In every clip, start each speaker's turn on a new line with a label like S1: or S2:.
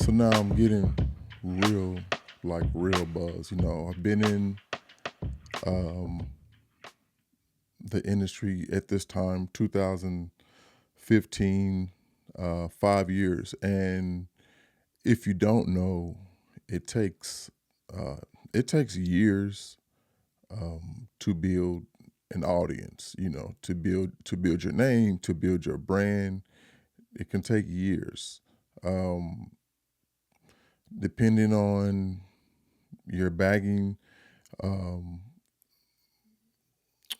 S1: So now I'm getting real, real buzz. I've been in um, the industry at this time, 2015, 5 years. And if you don't know, it takes uh, it takes years to build an audience. To build your name, to build your brand. It can take years, um, depending on your bagging um,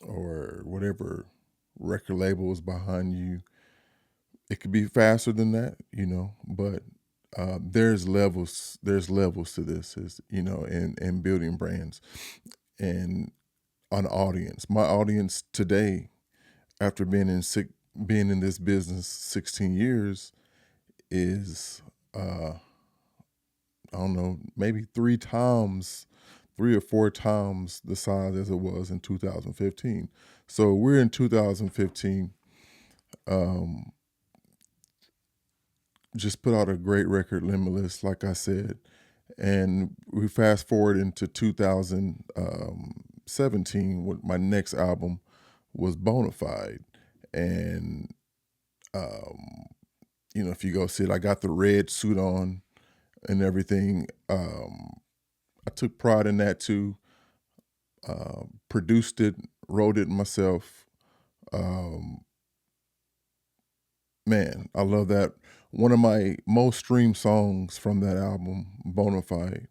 S1: or whatever record label is behind you. It could be faster than that, but there's levels. There's levels to this, in building brands and an audience. My audience today, after being in this business 16 years, is I don't know, maybe three or four times the size as it was in 2015. So we're in 2015. Um, just put out a great record, Limitless, like I said, and we fast forward into 2017. With my next album was Bonafide, and um, if you go see it, I got the red suit on and everything. I took pride in that too. Produced it, wrote it myself. Um, man, I love that. One of my most streamed songs from that album, Bonafide,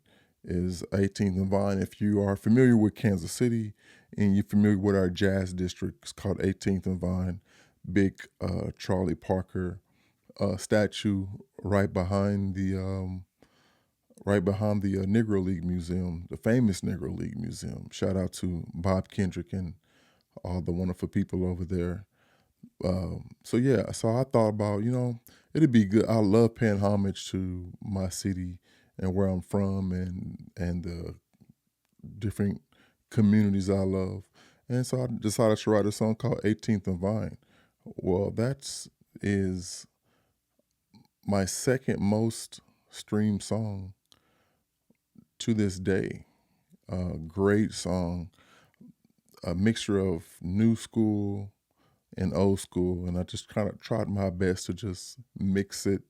S1: is 18th and Vine. If you are familiar with Kansas City and you're familiar with our jazz district, it's called 18th and Vine. Big Charlie Parker statue right behind the Negro League Museum, the famous Negro League Museum. Shout out to Bob Kendrick and all the wonderful people over there. So yeah, so I thought about, it'd be good. I love paying homage to my city and where I'm from and the different communities I love. And so I decided to write a song called 18th and Vine. Well, that's is my second most streamed song to this day. Great song, a mixture of new school and old school, and I just kind of tried my best to just mix it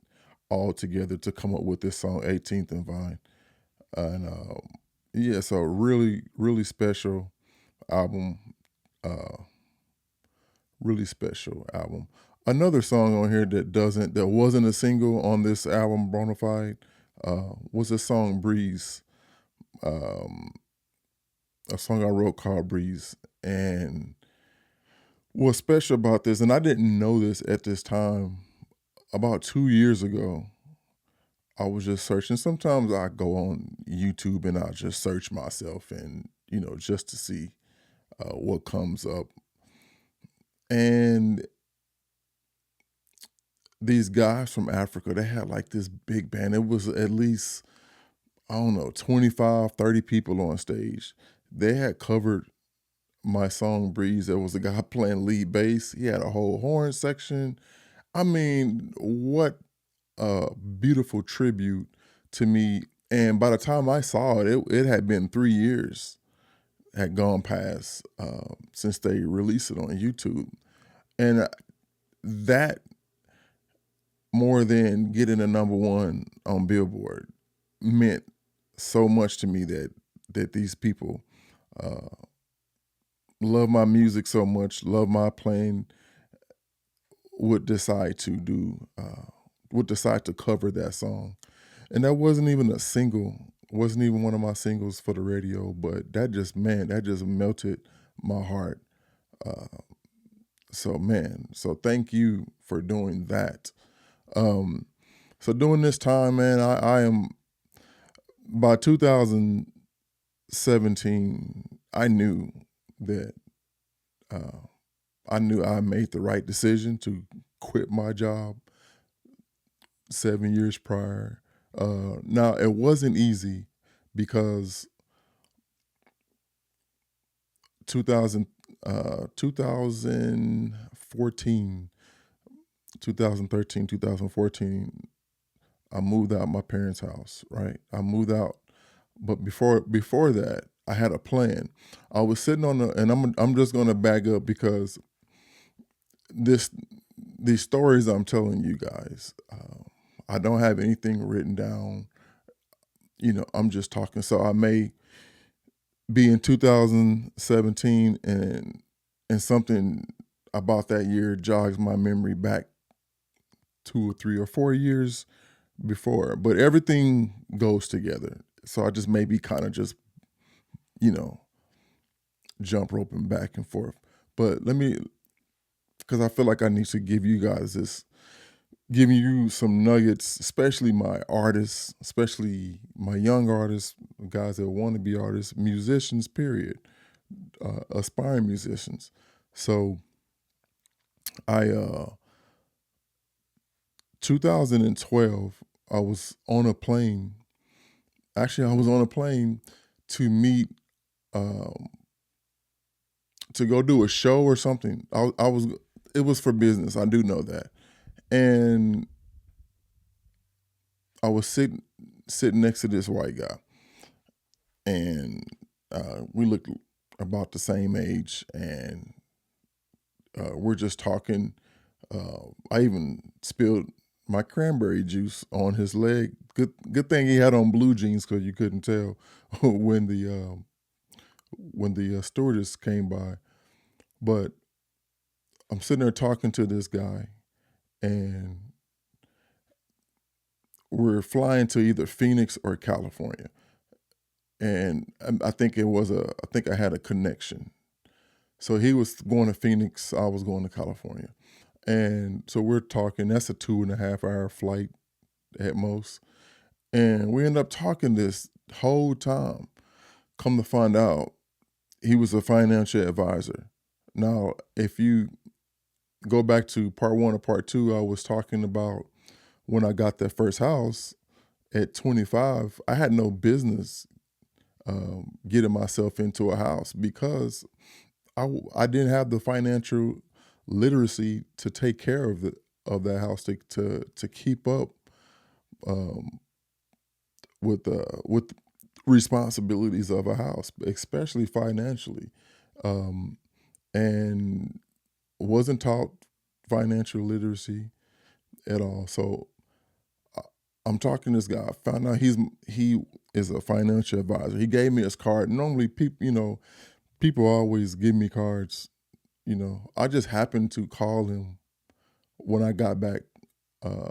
S1: all together to come up with this song, 18th and Vine. And yeah, so really, really special album. Uh, really special album. Another song on here that wasn't a single on this album, Bonafide, was the song Breeze. Um, a song I wrote called Breeze. And what's special about this, and I didn't know this at this time, about 2 years ago, I was just searching. Sometimes I go on YouTube and I just search myself and, just to see what comes up. And these guys from Africa, they had like this big band. It was at least, I don't know, 25, 30 people on stage. They had covered my song Breeze. There was a guy playing lead bass. He had a whole horn section. I mean, what a beautiful tribute to me. And by the time I saw it had been 3 years had gone past since they released it on YouTube. And that, more than getting a number one on Billboard, meant so much to me that these people uh, love my music so much, love my playing, would decide to cover that song. And that wasn't even a single, wasn't even one of my singles for the radio, but that just melted my heart. Uh, so thank you for doing that. Um, so during this time, man, I am, by 2017, that uh, I knew I made the right decision to quit my job 7 years prior. Now it wasn't easy because 2000, 2014, 2013, 2014, I moved out my parents' house, right? I moved out, but before that, I had a plan. I was sitting on the, and I'm just gonna back up because this these stories I'm telling you guys, I don't have anything written down. I'm just talking. So I may be in 2017, and something about that year jogs my memory back 2 or 3 or 4 years before, but everything goes together. So I just maybe kind of just, you know, jump roping back and forth. But let me, because I feel like I need to give you guys this, giving you some nuggets, especially my artists, especially my young artists, guys that want to be artists, musicians, period, aspiring musicians. So I, 2012, I was on a plane. Actually, I was on a plane to meet, um, to go do a show or something. I was, it was for business. I do know that. And I was sitting next to this white guy, and we looked about the same age, and we're just talking. I even spilled my cranberry juice on his leg. Good thing he had on blue jeans because you couldn't tell when the stewardess came by. But I'm sitting there talking to this guy, and we're flying to either Phoenix or California. And I think I think I had a connection. So he was going to Phoenix, I was going to California. And so we're talking, that's a 2.5 hour flight at most. And we end up talking this whole time. Come to find out, he was a financial advisor. Now, if you go back to part one or part two, I was talking about when I got that first house at 25, I had no business getting myself into a house because I didn't have the financial literacy to take care of that house to keep up um, with responsibilities of a house, especially financially, um, and wasn't taught financial literacy at all. So I- I'm talking to this guy. I found out he is a financial advisor. He gave me his card. Normally, people always give me cards. I just happened to call him when I got back uh,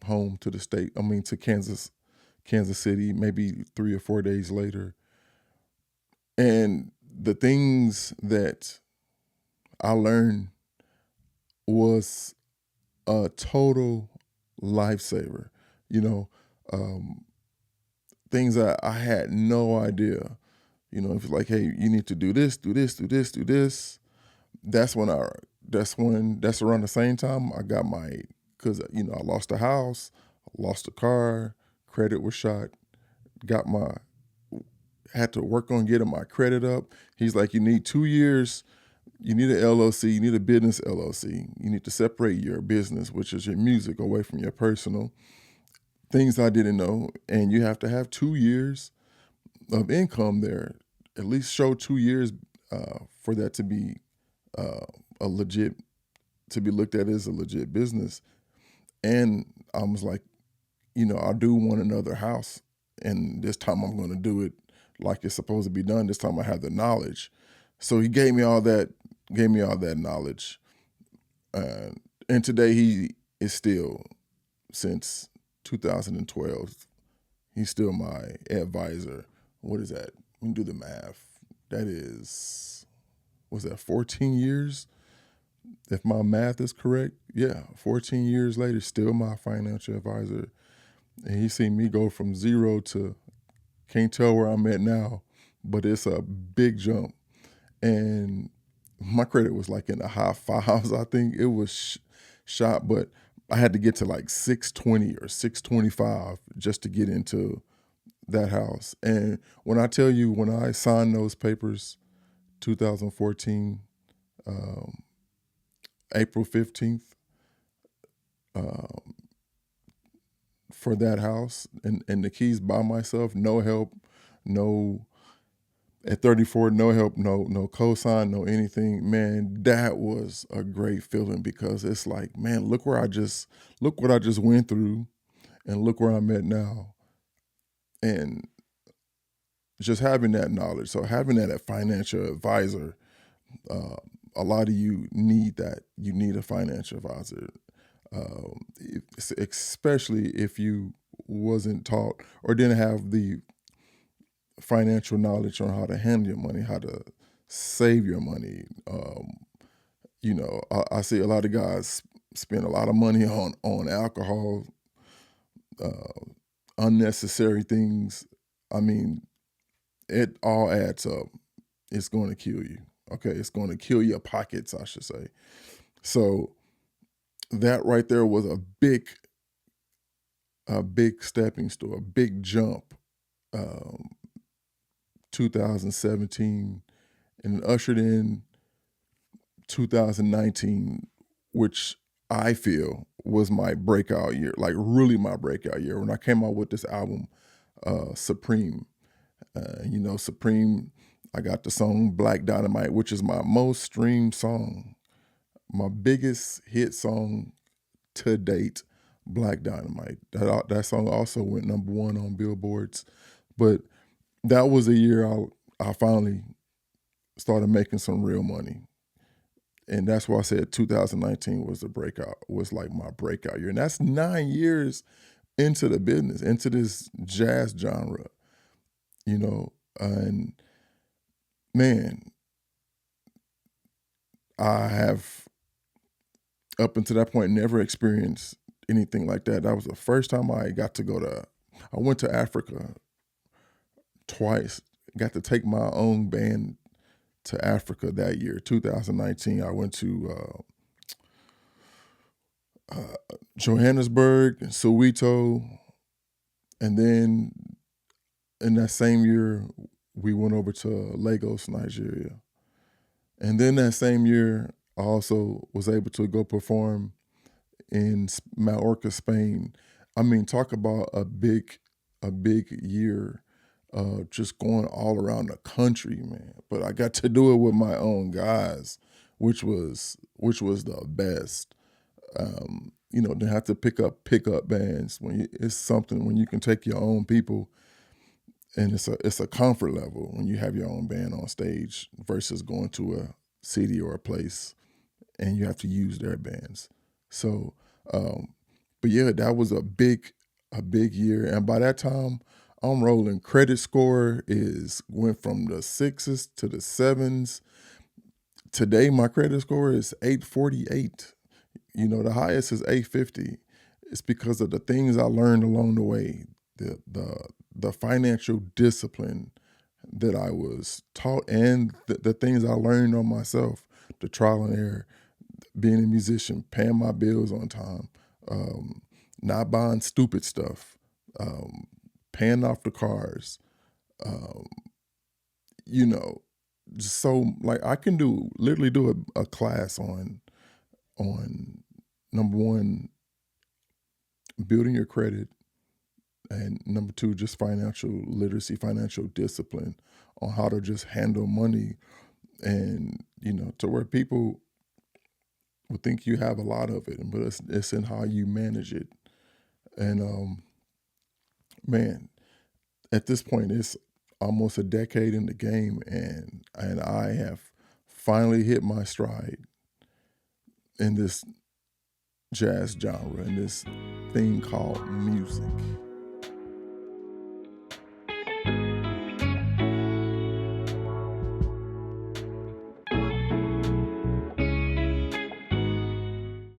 S1: home to the state. I mean, to Kansas City, maybe 3 or 4 days later. And the things that I learned was a total lifesaver. You know, um, things that I had no idea. If it's like, hey, you need to do this, do this, do this, do this. That's when I. That's around the same time I got my, because I lost a house, lost a car, credit was shot, got my had to work on getting my credit up. He's like, you need 2 years. You need an LLC. You need a business LLC. You need to separate your business, which is your music, away from your personal. Things I didn't know. And you have to have 2 years of income there. At least show 2 years for that to be uh, a legit, to be looked at as a legit business. And I was like, I do want another house. And this time I'm going to do it like it's supposed to be done. This time I have the knowledge. So he gave me all that knowledge. And today he is still, since 2012, he's still my advisor. What is that? We can do the math. That is, was that 14 years? If my math is correct, yeah, 14 years later, still my financial advisor. And he's seen me go from zero to, can't tell where I'm at now, but it's a big jump. And my credit was like in the high fives. I think it was shot, but I had to get to like 620 or 625 just to get into that house. And when I tell you, when I signed those papers, 2014, um, April 15th, for that house and the keys by myself, no help, no at 34, no help, no cosign, no anything. Man, that was a great feeling because it's like, man, look what I just went through and look where I'm at now. And just having that knowledge. So having that financial advisor, uh, a lot of you need that. You need a financial advisor, especially if you wasn't taught or didn't have the financial knowledge on how to handle your money, how to save your money. I see a lot of guys spend a lot of money on alcohol, uh, unnecessary things. I mean, it all adds up. It's going to kill you. Okay, it's going to kill your pockets, I should say. So that right there was a big stepping stone, a big jump. Um, 2017 and ushered in 2019, which I feel was my breakout year, like really my breakout year when I came out with this album, Supreme. Supreme, I got the song Black Dynamite, which is my most streamed song, my biggest hit song to date, Black Dynamite. That song also went number one on billboards. But that was a year I finally started making some real money. And that's why I said 2019 was like my breakout year. And that's 9 years into the business, into this jazz genre, and man, I have up until that point never experienced anything like that. That was the first time I went to Africa twice, got to take my own band to Africa that year, 2019. I went to Johannesburg, Soweto, and then in that same year, we went over to Lagos, Nigeria. And then that same year, I also was able to go perform in Majorca, Spain. I mean, talk about a big year, just going all around the country, man. But I got to do it with my own guys, which was the best. To have to pick up bands it's something when you can take your own people, and it's a comfort level when you have your own band on stage versus going to a city or a place and you have to use their bands. So, but yeah, that was a big year, and by that time, I'm rolling. Credit score is went from the sixes to the sevens. Today, my credit score is 848. The highest is 850. It's because of the things I learned along the way, the financial discipline that I was taught, and the things I learned on myself, the trial and error, being a musician, paying my bills on time, not buying stupid stuff, paying off the cars, um, you know, so like I can literally do a class on number one, building your credit, and number two, just financial literacy, financial discipline on how to just handle money, and to where people would think you have a lot of it, but it's in how you manage it. And man, at this point, it's almost a decade in the game, and I have finally hit my stride in this jazz genre, in this thing called music.